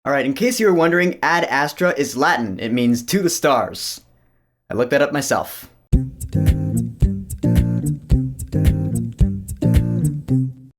Alright, in case you were wondering, Ad Astra is Latin. It means to the stars. I looked that up myself.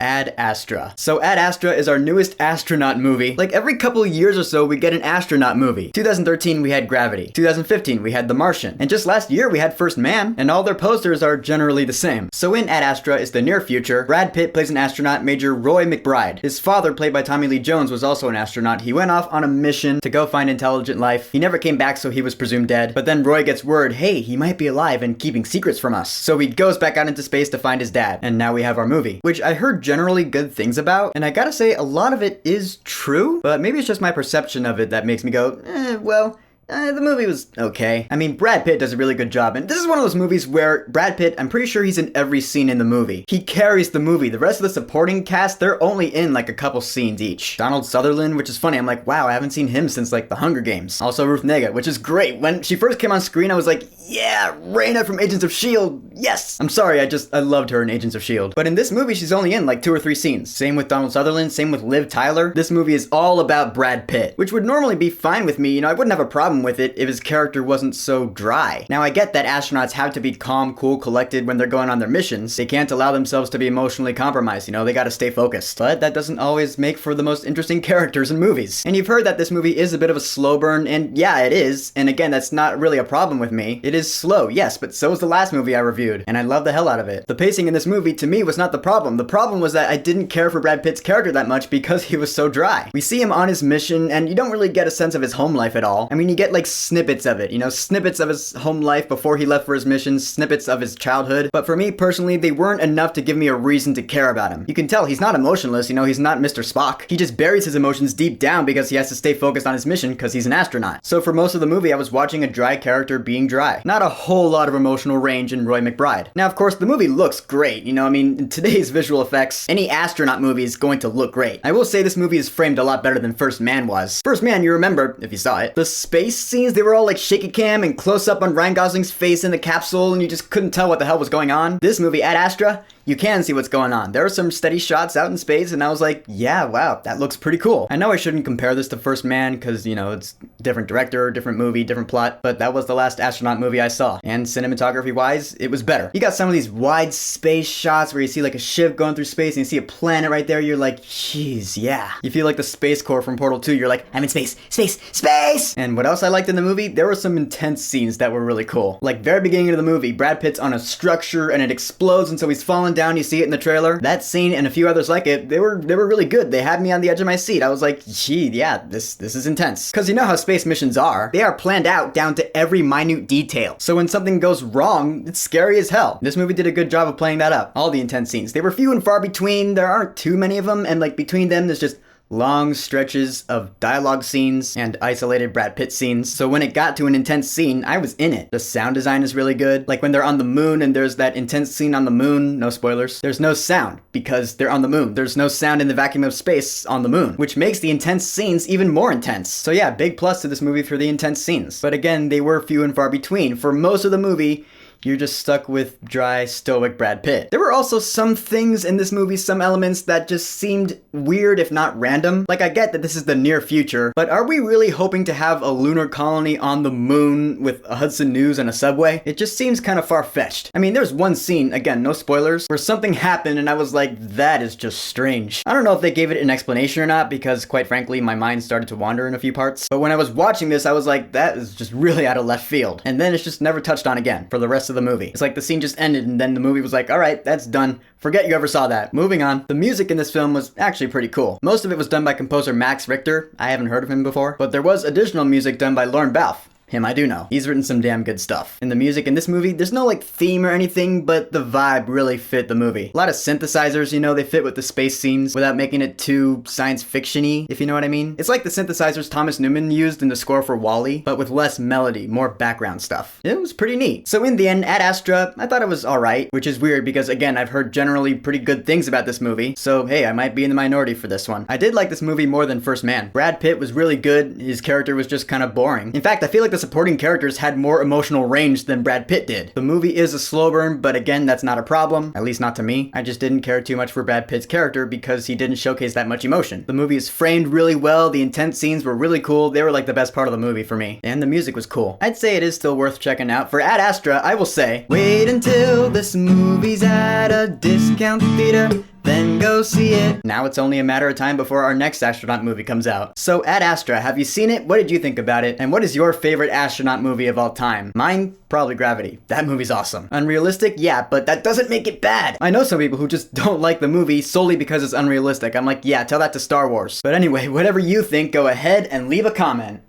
Ad Astra. So Ad Astra is our newest astronaut movie. Like every couple of years or so, we get an astronaut movie. 2013, we had Gravity. 2015, we had The Martian. And just last year, we had First Man, and all their posters are generally the same. So in Ad Astra is the near future. Brad Pitt plays an astronaut, Major Roy McBride. His father, played by Tommy Lee Jones, was also an astronaut. He went off on a mission to go find intelligent life. He never came back, so he was presumed dead. But then Roy gets word, hey, he might be alive and keeping secrets from us. So he goes back out into space to find his dad. And now we have our movie, which I heard generally good things about, and I gotta say a lot of it is true, but maybe it's just my perception of it that makes me go, the movie was okay. I mean, Brad Pitt does a really good job, and this is one of those movies where Brad Pitt, I'm pretty sure he's in every scene in the movie. He carries the movie. The rest of the supporting cast, they're only in like a couple scenes each. Donald Sutherland, which is funny, I'm like, wow, I haven't seen him since like The Hunger Games. Also Ruth Negga, which is great. When she first came on screen, I was like, yeah, Raina from Agents of S.H.I.E.L.D., yes! I'm sorry, I loved her in Agents of S.H.I.E.L.D. But in this movie, she's only in like 2 or 3 scenes. Same with Donald Sutherland, same with Liv Tyler. This movie is all about Brad Pitt, which would normally be fine with me. I wouldn't have a problem with it if his character wasn't so dry. Now, I get that astronauts have to be calm, cool, collected when they're going on their missions. They can't allow themselves to be emotionally compromised, they gotta stay focused. But that doesn't always make for the most interesting characters in movies. And you've heard that this movie is a bit of a slow burn, and yeah, it is. And again, that's not really a problem with me. It is slow, yes, but so was the last movie I reviewed, and I love the hell out of it. The pacing in this movie, to me, was not the problem. The problem was that I didn't care for Brad Pitt's character that much because he was so dry. We see him on his mission, and you don't really get a sense of his home life at all. I mean, you get like snippets of it, snippets of his home life before he left for his missions, snippets of his childhood. But for me, personally, they weren't enough to give me a reason to care about him. You can tell he's not emotionless, he's not Mr. Spock. He just buries his emotions deep down because he has to stay focused on his mission because he's an astronaut. So for most of the movie, I was watching a dry character being dry. Not a whole lot of emotional range in Roy McBride. Now, of course, the movie looks great. In today's visual effects, any astronaut movie is going to look great. I will say this movie is framed a lot better than First Man was. First Man, you remember, if you saw it, the space scenes, they were all like shaky cam and close up on Ryan Gosling's face in the capsule, and you just couldn't tell what the hell was going on. This movie, Ad Astra, you can see what's going on. There are some steady shots out in space, and I was like, yeah, wow, that looks pretty cool. I know I shouldn't compare this to First Man, because, it's different director, different movie, different plot, but that was the last astronaut movie I saw. And cinematography-wise, it was better. You got some of these wide space shots where you see like a ship going through space, and you see a planet right there, you're like, jeez, yeah. You feel like the Space Corps from Portal 2, you're like, I'm in space, space, space! And what else I liked in the movie? There were some intense scenes that were really cool. Like, very beginning of the movie, Brad Pitt's on a structure, and it explodes, and so he's falling down, you see it in the trailer. That scene and a few others like it, they were really good. They had me on the edge of my seat. I was like, gee, yeah, this is intense. Because you know how space missions are. They are planned out down to every minute detail. So when something goes wrong, it's scary as hell. This movie did a good job of playing that up. All the intense scenes. They were few and far between. There aren't too many of them, and like between them, there's just long stretches of dialogue scenes and isolated Brad Pitt scenes. So when it got to an intense scene, I was in it. The sound design is really good. Like when they're on the moon and there's that intense scene on the moon, no spoilers, there's no sound because they're on the moon. There's no sound in the vacuum of space on the moon, which makes the intense scenes even more intense. So yeah, big plus to this movie for the intense scenes. But again, they were few and far between. For most of the movie, you're just stuck with dry, stoic Brad Pitt. There were also some things in this movie, some elements that just seemed weird if not random. Like, I get that this is the near future, but are we really hoping to have a lunar colony on the moon with a Hudson News and a subway? It just seems kind of far-fetched. I mean, there's one scene, again, no spoilers, where something happened and I was like, that is just strange. I don't know if they gave it an explanation or not because, quite frankly, my mind started to wander in a few parts. But when I was watching this, I was like, that is just really out of left field. And then it's just never touched on again for the rest of the movie. It's like the scene just ended and then the movie was like, alright, that's done. Forget you ever saw that. Moving on. The music in this film was actually pretty cool. Most of it was done by composer Max Richter. I haven't heard of him before. But there was additional music done by Lorne Balfe. Him I do know. He's written some damn good stuff. In the music in this movie, there's no like theme or anything, but the vibe really fit the movie. A lot of synthesizers, they fit with the space scenes without making it too science fiction-y, if you know what I mean. It's like the synthesizers Thomas Newman used in the score for WALL-E, but with less melody, more background stuff. It was pretty neat. So in the end, Ad Astra, I thought it was alright, which is weird because again, I've heard generally pretty good things about this movie, so hey, I might be in the minority for this one. I did like this movie more than First Man. Brad Pitt was really good, his character was just kind of boring. In fact, I feel like the supporting characters had more emotional range than Brad Pitt did. The movie is a slow burn, but again, that's not a problem, at least not to me. I just didn't care too much for Brad Pitt's character because he didn't showcase that much emotion. The movie is framed really well, the intense scenes were really cool, they were like the best part of the movie for me. And the music was cool. I'd say it is still worth checking out. For Ad Astra, I will say, wait until this movie's at a discount theater, then go see it. Now it's only a matter of time before our next astronaut movie comes out. So Ad Astra, have you seen it? What did you think about it? And what is your favorite astronaut movie of all time? Mine? Probably Gravity. That movie's awesome. Unrealistic? Yeah, but that doesn't make it bad. I know some people who just don't like the movie solely because it's unrealistic. I'm like, yeah, tell that to Star Wars. But anyway, whatever you think, go ahead and leave a comment.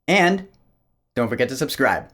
And don't forget to subscribe.